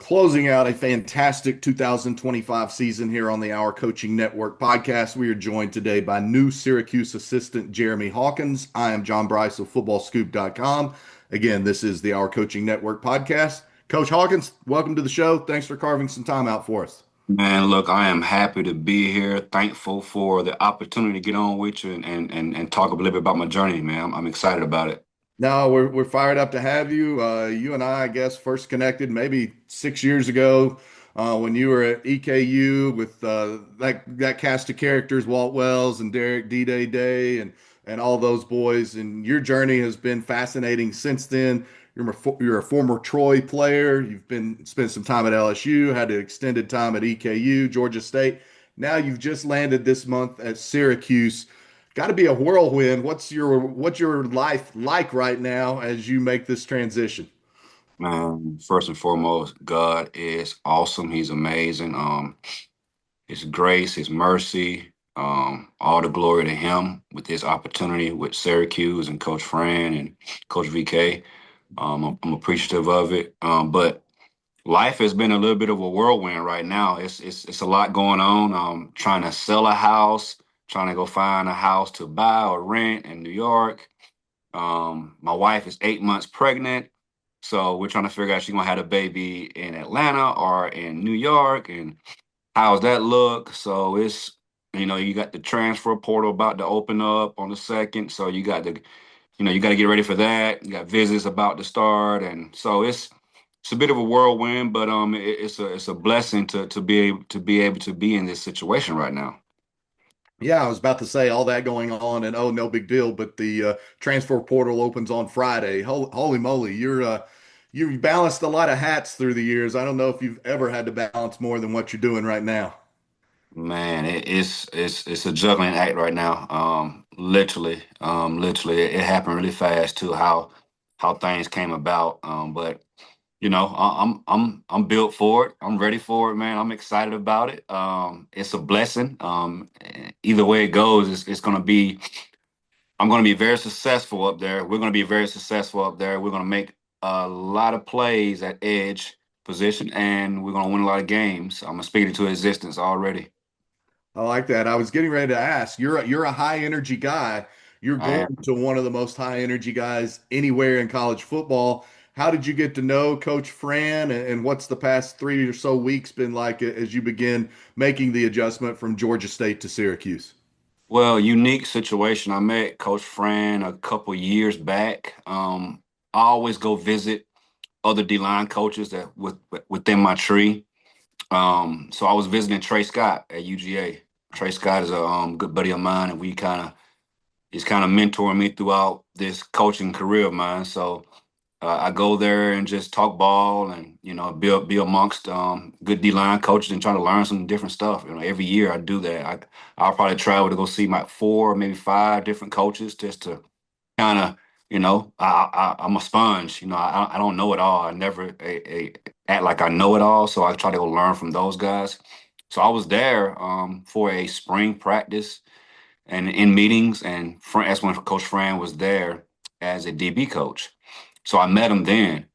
Closing out a fantastic 2025 season here on the Our Coaching Network podcast. We are joined today by new Syracuse assistant Jeremy Hawkins. I am John Brice of FootballScoop.com. Again, this is the Our Coaching Network podcast. Coach Hawkins, welcome to the show. Thanks for carving some time out for us. Man, look, I am happy to be here. Thankful for the opportunity to get on with you and talk a little bit about my journey, man. I'm excited about it. No, we're fired up to have you. You and I guess, first connected maybe 6 years ago when you were at EKU with that cast of characters, Walt Wells and Derek D-Day Day and all those boys. And your journey has been fascinating since then. You're a former Troy player. You've been spent some time at LSU, had an extended time at EKU, Georgia State. Now you've just landed this month at Syracuse. Got to be a whirlwind. What's your life like right now as you make this transition? First and foremost, God is awesome. He's amazing. His grace, His mercy, all the glory to Him with this opportunity with Syracuse and Coach Fran and Coach VK. I'm appreciative of it. But life has been a little bit of a whirlwind right now. It's a lot going on. Trying to sell a house, trying to go find a house to buy or rent in New York. My wife is 8 months pregnant, so we're trying to figure out if she's gonna have a baby in Atlanta or in New York, and how's that look? So you got the transfer portal about to open up on the second, so you got to get ready for that. You got visits about to start, and so it's a bit of a whirlwind, but it's a blessing to be able to be in this situation right now. Yeah, I was about to say all that going on, and oh, no big deal. But the transfer portal opens on Friday. Holy moly, you've balanced a lot of hats through the years. I don't know if you've ever had to balance more than what you're doing right now. Man, it's a juggling act right now. Literally, it happened really fast too. How things came about. But I'm built for it. I'm ready for it, man. I'm excited about it. It's a blessing. Either way it goes, it's gonna be. I'm gonna be very successful up there. We're gonna be very successful up there. We're gonna make a lot of plays at edge position, and we're gonna win a lot of games. I'm gonna speak it to existence already. I like that. I was getting ready to ask. You're a high energy guy. You're I going am. to one of the most high energy guys anywhere in college football. How did you get to know Coach Fran, and what's the past 3 or so weeks been like as you begin making the adjustment from Georgia State to Syracuse? Well, unique situation. I met Coach Fran a couple years back. I always go visit other D-line coaches within my tree. So I was visiting Trey Scott at UGA. Trey Scott is a good buddy of mine, and he's kind of mentoring me throughout this coaching career of mine. So I go there and just talk ball and be amongst good D line coaches and try to learn some different stuff. Every year I do that. I'll probably travel to go see my four, maybe five different coaches just to kind of I'm a sponge. I don't know it all. I never act like I know it all, so I try to go learn from those guys. So I was there for a spring practice and in meetings, and that's when Coach Fran was there as a DB coach. So I met him then.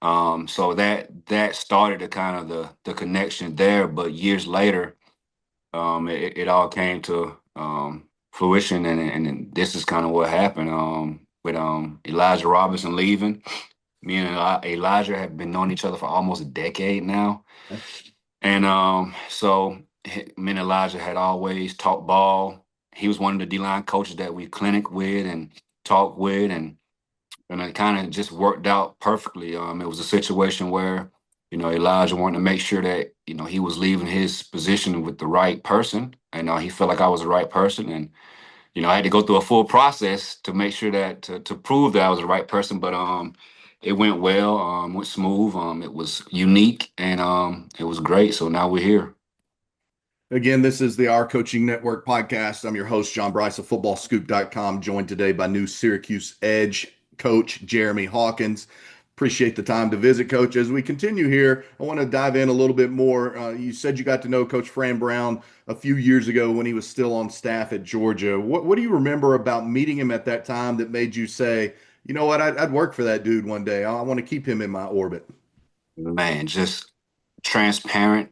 So that started the kind of the connection there. But years later, it all came to fruition, and this is kind of what happened with Elijah Robinson leaving. Me and Elijah have been knowing each other for almost a decade now, and so me and Elijah had always talked ball. He was one of the D line coaches that we clinic with and talk with, and it kind of just worked out perfectly. It was a situation where, Elijah wanted to make sure that, he was leaving his position with the right person. And he felt like I was the right person. And, I had to go through a full process to make sure that to prove that I was the right person. But it went well, went smooth. It was unique and it was great. So now we're here. Again, this is the Our Coaching Network podcast. I'm your host, John Brice of FootballScoop.com, joined today by new Syracuse Edge coach Jeremy Hawkins. Appreciate the time to visit, Coach. As we continue here, I want to dive in a little bit more. You said you got to know Coach Fran Brown a few years ago when he was still on staff at Georgia. What do you remember about meeting him at that time that made you say, you know what, I'd work for that dude one day. I want to keep him in my orbit? Man, just transparent,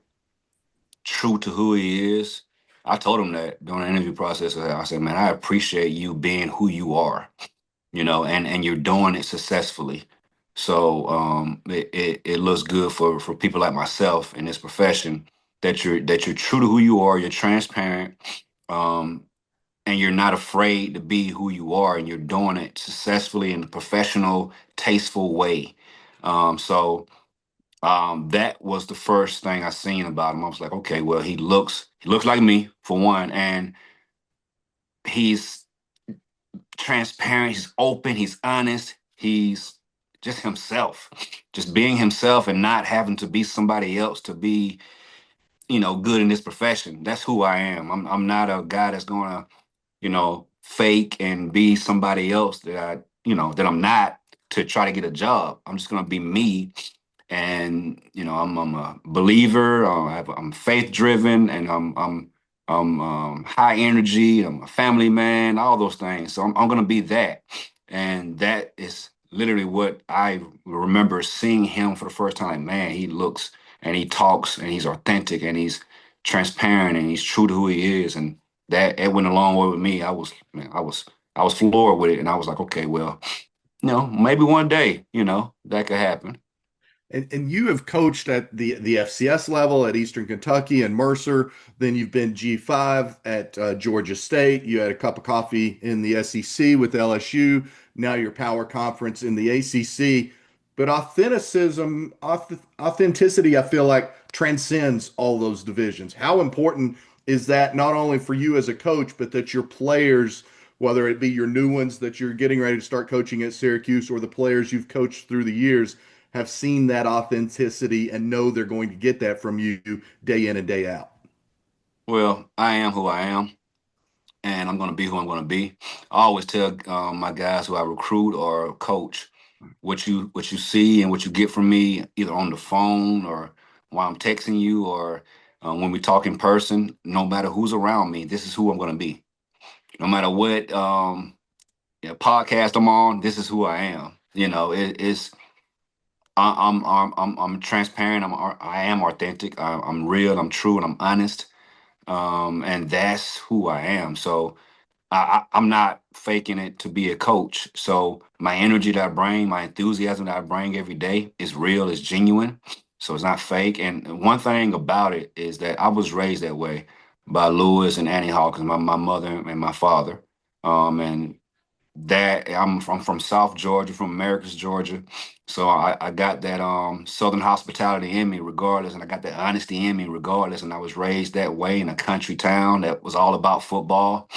true to who he is. I told him that during the interview process. I said, man, I appreciate you being who you are, and you're doing it successfully. So it looks good for people like myself in this profession that you're true to who you are, you're transparent, um, and you're not afraid to be who you are, and you're doing it successfully in a professional, tasteful way. So that was the first thing I seen about him. I was like, okay, well, he looks like me for one, and he's transparent, he's open, he's honest, he's just himself, just being himself and not having to be somebody else to be, good in this profession. That's who I am. I'm not a guy that's gonna, fake and be somebody else that I'm not to try to get a job. I'm just gonna be me, and I'm a believer. I'm faith driven, and I'm high energy. I'm a family man. All those things. So I'm gonna be that, and that is literally what I remember seeing him for the first time. Like, man, he looks and he talks and he's authentic and he's transparent and he's true to who he is, and that it went a long way with me. I was floored with it, and I was like, okay, well, maybe one day, that could happen. And you have coached at the FCS level at Eastern Kentucky and Mercer. Then you've been G5 at Georgia State. You had a cup of coffee in the SEC with LSU. Now your power conference in the ACC. But authenticity, I feel like transcends all those divisions. How important is that not only for you as a coach, but that your players, whether it be your new ones that you're getting ready to start coaching at Syracuse or the players you've coached through the years, have seen that authenticity and know they're going to get that from you day in and day out? Well, I am who I am, and I'm going to be who I'm going to be. I always tell my guys who I recruit or coach what you see and what you get from me, either on the phone or while I'm texting you or when we talk in person. No matter who's around me, this is who I'm going to be. No matter what podcast I'm on, this is who I am. It's I'm transparent. I am authentic. I'm real. I'm true, and I'm honest. And that's who I am. So I'm not faking it to be a coach. So my energy that I bring, my enthusiasm that I bring every day is real, is genuine. So it's not fake. And one thing about it is that I was raised that way by Lewis and Annie Hawkins, my mother and my father. And that I'm from South Georgia, from Americus, Georgia. So I got that Southern hospitality in me regardless, and I got that honesty in me regardless. And I was raised that way in a country town that was all about football.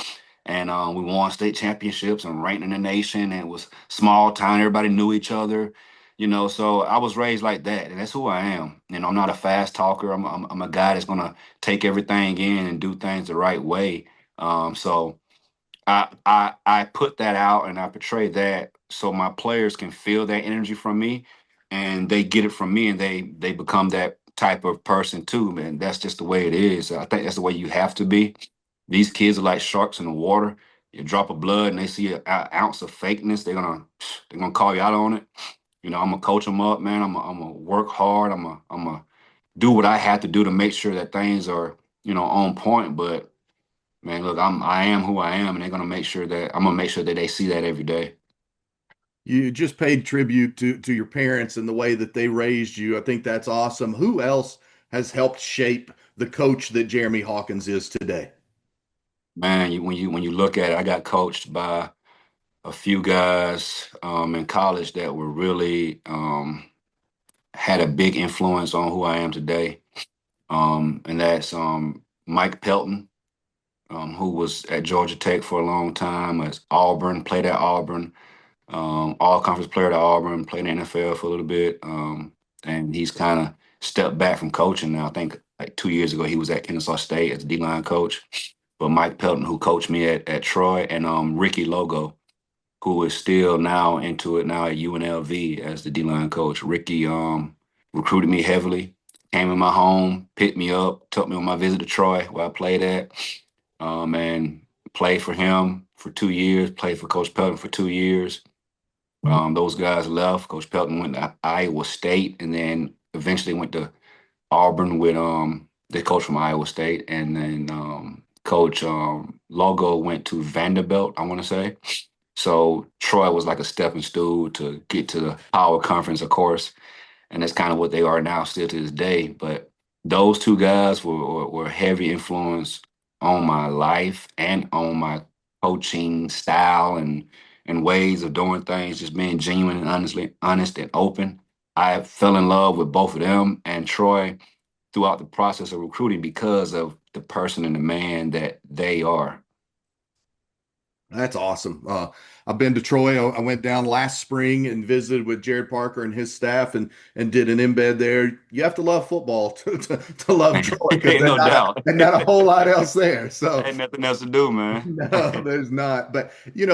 And we won state championships and ranked in the nation. And it was small town, everybody knew each other. So I was raised like that, and that's who I am. I'm not a fast talker. I'm a guy that's gonna take everything in and do things the right way. So I put that out and I portray that so my players can feel that energy from me, and they get it from me, and they become that type of person too, man. That's just the way it is. I think that's the way you have to be. These kids are like sharks in the water. You drop of blood and they see an ounce of fakeness, they're gonna call you out on it. I'm gonna coach them up, man. I'm gonna work hard. I'm gonna do what I have to do to make sure that things are on point. But man, look, I am who I am, and I'm gonna make sure that they see that every day. You just paid tribute to your parents and the way that they raised you. I think that's awesome. Who else has helped shape the coach that Jeremy Hawkins is today? Man, when you look at it, I got coached by a few guys in college that were really had a big influence on who I am today. And that's Mike Pelton, who was at Georgia Tech for a long time, at Auburn, played at Auburn, all conference player at Auburn, played in the NFL for a little bit. And he's kind of stepped back from coaching now. I think like 2 years ago, he was at Kennesaw State as a D-line coach. But Mike Pelton, who coached me at Troy, and Ricky Logo, who is still now into it now at UNLV as the D-line coach. Ricky recruited me heavily, came in my home, picked me up, took me on my visit to Troy where I played at, and played for him for 2 years, played for Coach Pelton for 2 years. Those guys left. Coach Pelton went to Iowa State and then eventually went to Auburn with the coach from Iowa State, and then Coach Logo went to Vanderbilt, I want to say. So Troy was like a stepping stool to get to the Power Conference, of course, and that's kind of what they are now, still to this day. But those two guys were heavy influence on my life and on my coaching style and ways of doing things, just being genuine and honest and open. I fell in love with both of them and Troy throughout the process of recruiting because of the person and the man that they are. That's awesome. I've been to Troy. I went down last spring and visited with Jared Parker and his staff and did an embed there. You have to love football to love Troy because Ain't no doubt. there's not a whole lot else there. So Ain't nothing else to do, man. no, there's not. But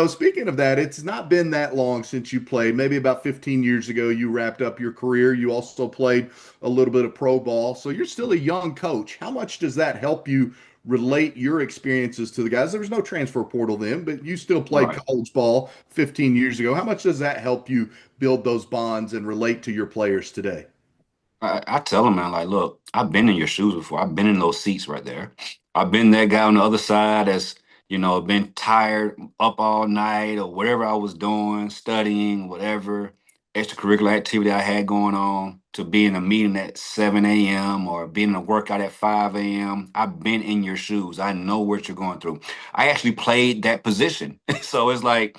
speaking of that, it's not been that long since you played. Maybe about 15 years ago, you wrapped up your career. You also played a little bit of pro ball. So you're still a young coach. How much does that help you relate your experiences to the guys? There was no transfer portal then, but you still played Right. college ball 15 years ago. How much does that help you build those bonds and relate to your players today? I tell them, man, like, look, I've been in your shoes before. I've been in those seats right there. I've been that guy on the other side that's, been tired up all night or whatever I was doing, studying, whatever extracurricular activity I had going on, to be in a meeting at 7 a.m. or being in a workout at 5 a.m. I've been in your shoes. I know what you're going through. I actually played that position. So it's like,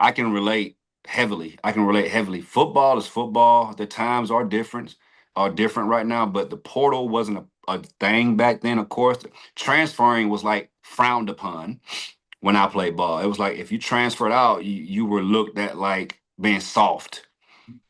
I can relate heavily. I can relate heavily. Football is football. The times are different right now, but the portal wasn't a thing back then, of course. Transferring was like frowned upon when I played ball. It was like if you transferred out, you were looked at like being soft,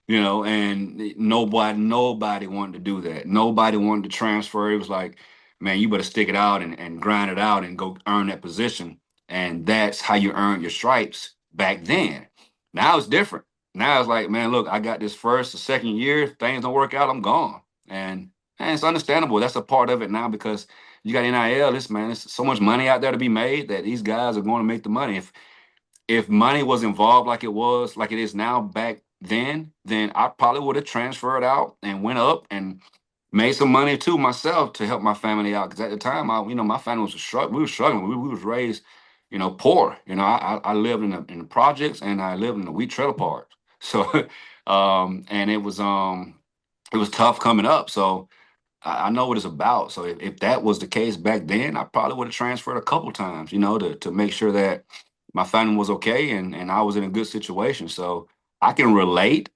and nobody wanted to do that. Nobody wanted to transfer. It was like, man, you better stick it out and grind it out and go earn that position. And that's how you earned your stripes back then. Now it's different. Now it's like, man, look, I got this first or second year. If things don't work out, I'm gone. And it's understandable. That's a part of it now because you got NIL. There's so much money out there to be made that these guys are going to make the money. If money was involved like it is now back then I probably would have transferred out and went up and made some money too myself to help my family out. Because at the time, my family was struggling. We were struggling. We was raised, poor. I lived in the projects and I lived in the wheat trailer park. So, and it was tough coming up. So I know what it's about. So if that was the case back then, I probably would have transferred a couple times, to make sure that my family was okay and I was in a good situation. So I can relate,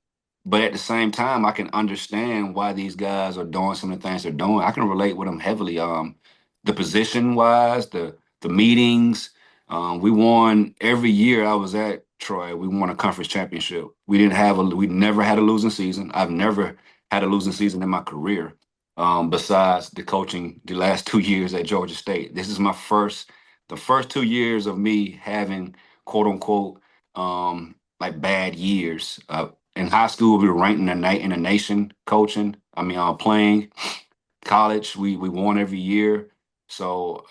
but at the same time, I can understand why these guys are doing some of the things they're doing. I can relate with them heavily. The position wise, the meetings. We won every year I was at Troy. We won a conference championship. We never had a losing season. I've never had a losing season in my career besides the coaching the last 2 years at Georgia State. This is the first 2 years of me having quote unquote like bad years. In high school, we were ranked in the nation coaching. I mean, playing. College, we won every year. So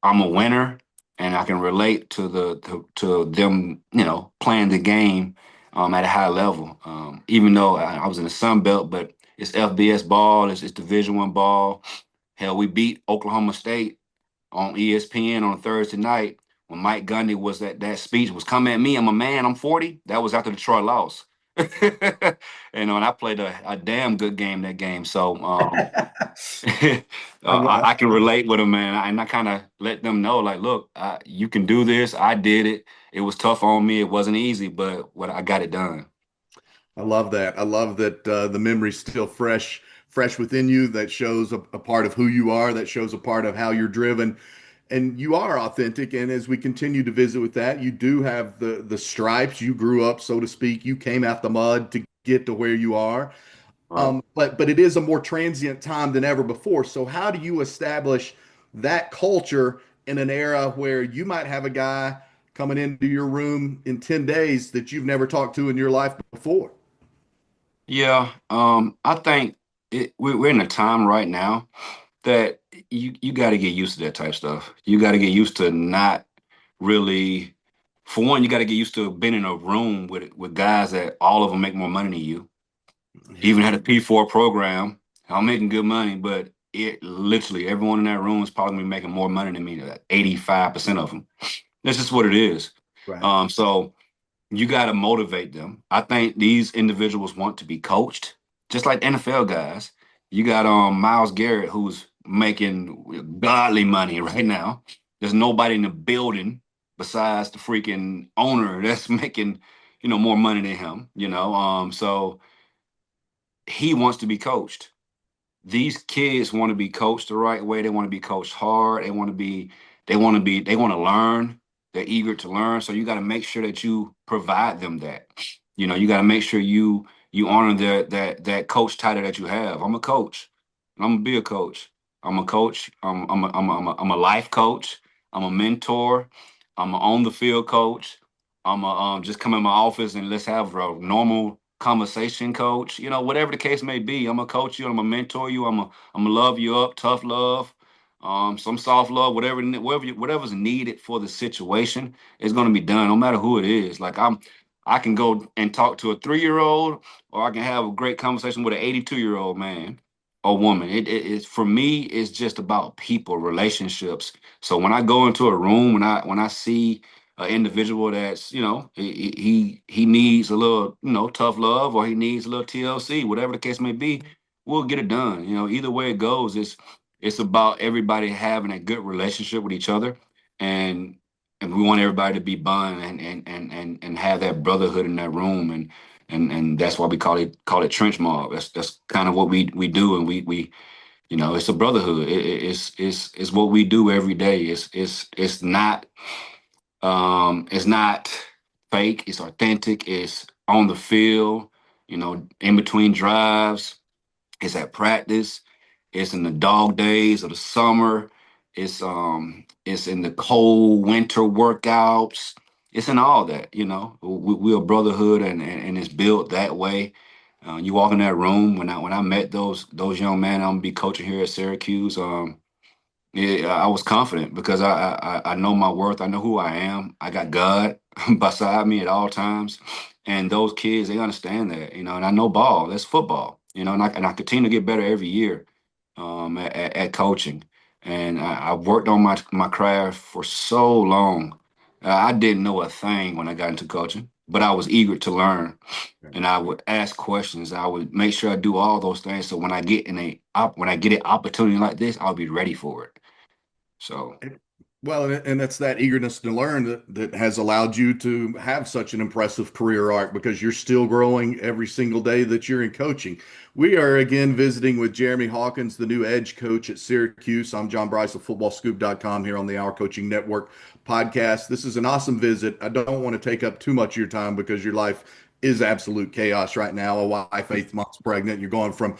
I'm a winner, and I can relate to them, playing the game at a high level. Even though I was in the Sun Belt, but it's FBS ball, it's Division One ball. Hell, we beat Oklahoma State on ESPN on Thursday night when Mike Gundy was that speech was come at me. I'm a man. I'm 40. That was after Detroit lost. And I played a damn good game that game. So I love I can relate with them, man, and I kind of let them know, like, look, you can do this. I did it. It was tough on me. It wasn't easy, but what I got it done. I love that. I love that the memory's still fresh within you. That shows a part of who you are. That shows a part of how you're driven, and you are authentic. And as we continue to visit with that, you do have the stripes. You grew up, so to speak. You came out the mud to get to where you are. Right. But it is a more transient time than ever before. So how do you establish that culture in an era where you might have a guy coming into your room in 10 days that you've never talked to in your life before? Yeah. I think we're in a time right now that you got to get used to that type stuff. You got to get used to not really. For one, you got to get used to being in a room with guys that all of them make more money than you. Yeah. Even had a P4 program. I'm making good money, but it literally everyone in that room is probably making more money than me. Like 85% of them. That's just what it is. Right. So you got to motivate them. I think these individuals want to be coached, just like NFL guys. You got Miles Garrett who's making godly money right now. There's nobody in the building besides the freaking owner that's making, more money than him, so he wants to be coached. These kids want to be coached the right way. They want to be coached hard. They want to learn. They're eager to learn. So you got to make sure that you provide them that. You got to make sure you honor that coach title that you have. I'm a coach. I'm gonna be a coach. I'm a coach. I'm a life coach. I'm a mentor. I'm an on the field coach. I'm a just come in my office and let's have a normal conversation coach. Whatever the case may be, I'm gonna coach you. I'm gonna mentor you. I'm gonna love you up, tough love, some soft love, whatever's needed for the situation is gonna be done, no matter who it is. Like I can go and talk to a 3-year-old, or I can have a great conversation with an 82-year-old man or woman. It's for me, it's just about people, relationships. So when I go into a room, when I see an individual that's he needs a little tough love, or he needs a little TLC, whatever the case may be, we'll get it done. Either way it goes, it's about everybody having a good relationship with each other, and we want everybody to be bond and have that brotherhood in that room, and that's why we call it trench mob. That's kind of what we do, and we it's a brotherhood. It's what we do every day. It's not fake. It's authentic. It's on the field. In between drives. It's at practice. It's in the dog days of the summer. It's in the cold winter workouts. It's in all that. We're a brotherhood, and it's built that way. You walk in that room. When I met those young men, I'm gonna be coaching here at Syracuse. Yeah, I was confident because I know my worth. I know who I am. I got God beside me at all times, and those kids, they understand that, and I know ball. That's football, and I continue to get better every year, at coaching, and I've worked on my craft for so long. I didn't know a thing when I got into coaching, but I was eager to learn, and I would ask questions. I would make sure I do all those things, so when I get when I get an opportunity like this, I'll be ready for it. So Well, and that's that eagerness to learn that has allowed you to have such an impressive career arc because you're still growing every single day that you're in coaching. We are again visiting with Jeremy Hawkins, the new edge coach at Syracuse. I'm John Brice of FootballScoop.com here on the Our Coaching Network podcast. This is an awesome visit. I don't want to take up too much of your time because your life is absolute chaos right now. A wife 8 months pregnant. You're going from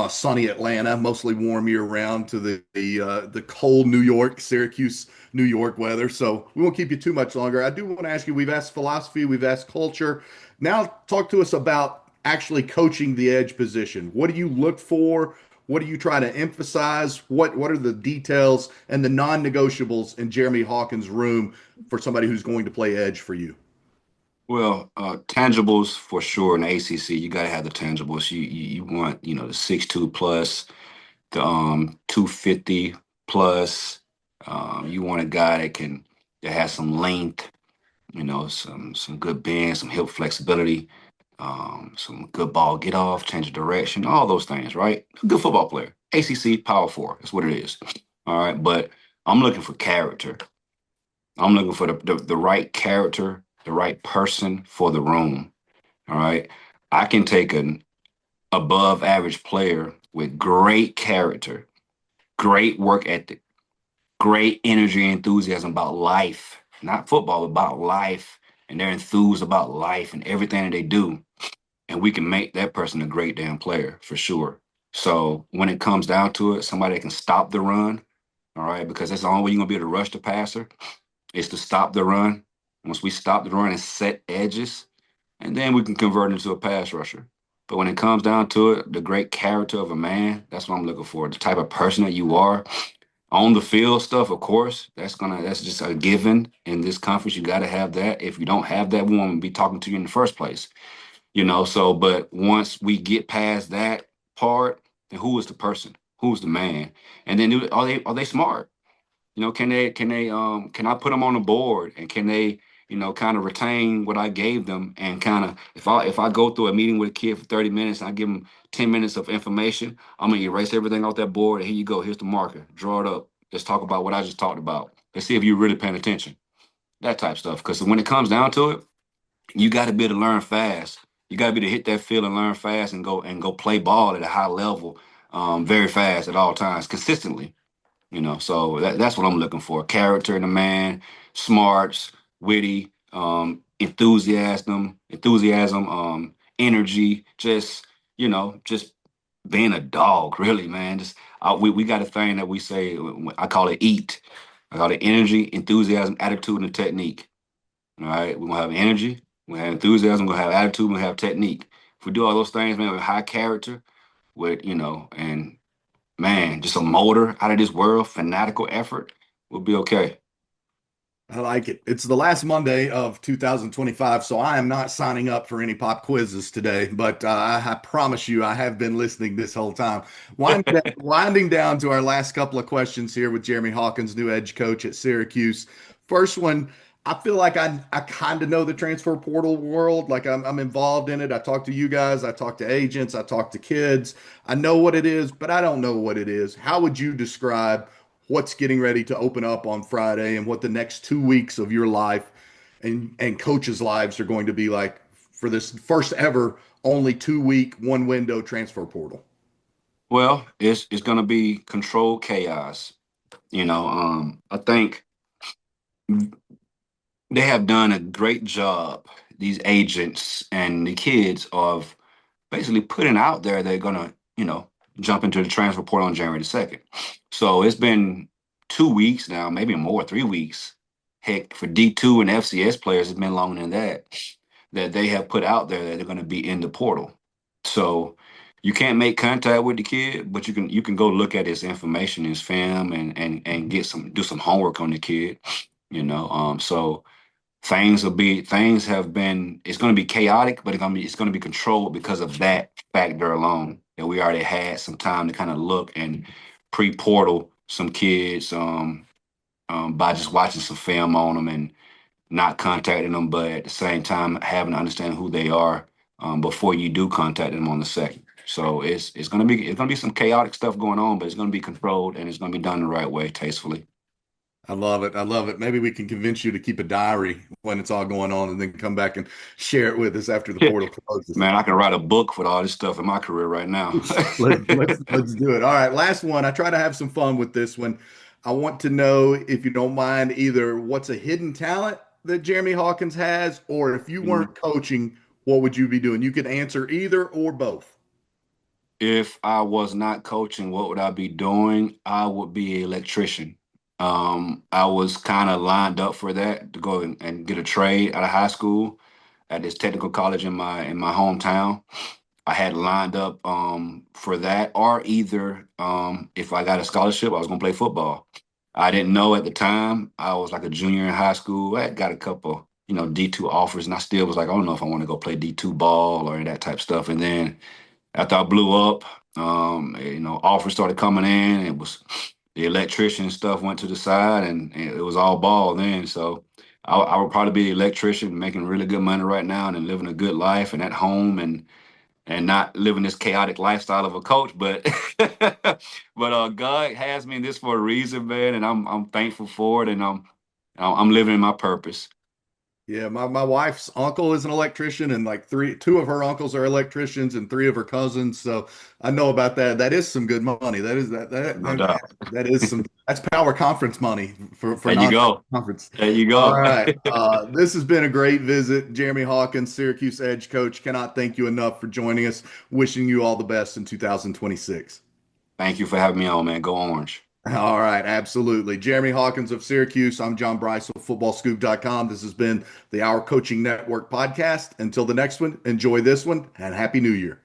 sunny Atlanta, mostly warm year round, to the cold New York, Syracuse, New York weather. So we won't keep you too much longer. I do want to ask you, we've asked philosophy, we've asked culture. Now talk to us about actually coaching the edge position. What do you look for? What do you try to emphasize? What are the details and the non-negotiables in Jeremy Hawkins' room for somebody who's going to play edge for you? well, tangibles for sure in the ACC. You got to have the tangibles. You want the 6'2" plus, the 250 plus. You want a guy that has some length, some good bend, some hip flexibility, some good ball get off, change of direction, all those things, right? A good football player. ACC Power Four. That's what it is. All right, but I'm looking for character. I'm looking for the right character, the right person for the room. All right. I can take an above average player with great character, great work ethic, great energy and enthusiasm about life, not football, about life. And they're enthused about life and everything that they do. And we can make that person a great damn player for sure. So when it comes down to it, somebody that can stop the run, all right, because that's the only way you're going to be able to rush the passer is to stop the run. Once we stop the run and set edges, and then we can convert into a pass rusher. But when it comes down to it, the great character of a man, that's what I'm looking for. The type of person that you are. On the field stuff, of course, that's just a given in this conference. You got to have that. If you don't have that, we won't be talking to you in the first place. So but once we get past that part, and who is the person, who's the man, and then are they smart? Can I put them on the board, and can they kind of retain what I gave them, and kind of if I go through a meeting with a kid for 30 minutes and I give them 10 minutes of information, I'm gonna erase everything off that board, and here you go, here's the marker, draw it up, let's talk about what I just talked about, let's see if you're really paying attention, that type stuff, because when it comes down to it, you got to be able to learn fast. You got to be able to hit that field and learn fast, and go play ball at a high level, very fast at all times, consistently. So that's what I'm looking for. Character in a man, smarts, witty, enthusiasm, energy, just being a dog, really, man. We got a thing that we say, I call it EAT. I call it energy, enthusiasm, attitude, and technique. All right. We're gonna have energy, we're gonna have enthusiasm, we're gonna have attitude, we're gonna have technique. If we do all those things, man, with high character, and man, just a motor out of this world, fanatical effort, we'll be okay. I like it. It's the last Monday of 2025, so I am not signing up for any pop quizzes today, but I promise you I have been listening this whole time. Winding down to our last couple of questions here with Jeremy Hawkins, new edge coach at Syracuse. First one, I feel like I kind of know the transfer portal world. Like I'm involved in it. I talk to you guys, I talk to agents, I talk to kids. I know what it is, but I don't know what it is. How would you describe what's getting ready to open up on Friday and what the next 2 weeks of your life and coaches' lives are going to be like for this first ever only 2 week one window transfer portal? Well, it's gonna be controlled chaos. I think they have done a great job, these agents and the kids, of basically putting out there they're gonna, jump into the transfer portal on January the 2nd. So it's been 2 weeks now, maybe more, 3 weeks. Heck, for D2 and FCS players, it's been longer than that they have put out there that they're going to be in the portal. So you can't make contact with the kid, but you can go look at his information, his film, and do some homework on the kid. So things have been, it's going to be chaotic, but it's going to be controlled because of that factor alone, that we already had some time to kind of look and pre-portal some kids, by just watching some film on them and not contacting them, but at the same time having to understand who they are, before you do contact them on the second. So it's gonna be some chaotic stuff going on, but it's gonna be controlled, and it's gonna be done the right way, tastefully. I love it. I love it. Maybe we can convince you to keep a diary when it's all going on and then come back and share it with us after the portal closes. Man, I can write a book with all this stuff in my career right now. Let's do it. All right, last one. I try to have some fun with this one. I want to know if you don't mind either what's a hidden talent that Jeremy Hawkins has, or if you weren't coaching, what would you be doing? You could answer either or both. If I was not coaching, what would I be doing? I would be an electrician. I was kind of lined up for that, to go and get a trade out of high school at this technical college in my hometown. I had lined up, for that, or either, if I got a scholarship, I was gonna play football. I didn't know at the time. I was like a junior in high school. I had got a couple, D2 offers, and I still was like, I don't know if I want to go play D2 ball or that type of stuff. And then after I blew up, offers started coming in. It was the electrician stuff went to the side, and it was all ball then. So I would probably be the electrician, making really good money right now, and living a good life and at home, and not living this chaotic lifestyle of a coach. But but God has me in this for a reason, man, and I'm thankful for it, and I'm living in my purpose. Yeah, my wife's uncle is an electrician, and like two of her uncles are electricians, and three of her cousins. So I know about that. That is some good money. That is No doubt. that is some that's power conference money for There you go. non-conference. There you All go. right, this has been a great visit, Jeremy Hawkins, Syracuse edge coach. Cannot thank you enough for joining us. Wishing you all the best in 2026. Thank you for having me on, man. Go Orange. All right, absolutely. Jeremy Hawkins of Syracuse. I'm John Brice of FootballScoop.com. This has been the Our Coaching Network podcast. Until the next one, enjoy this one and Happy New Year.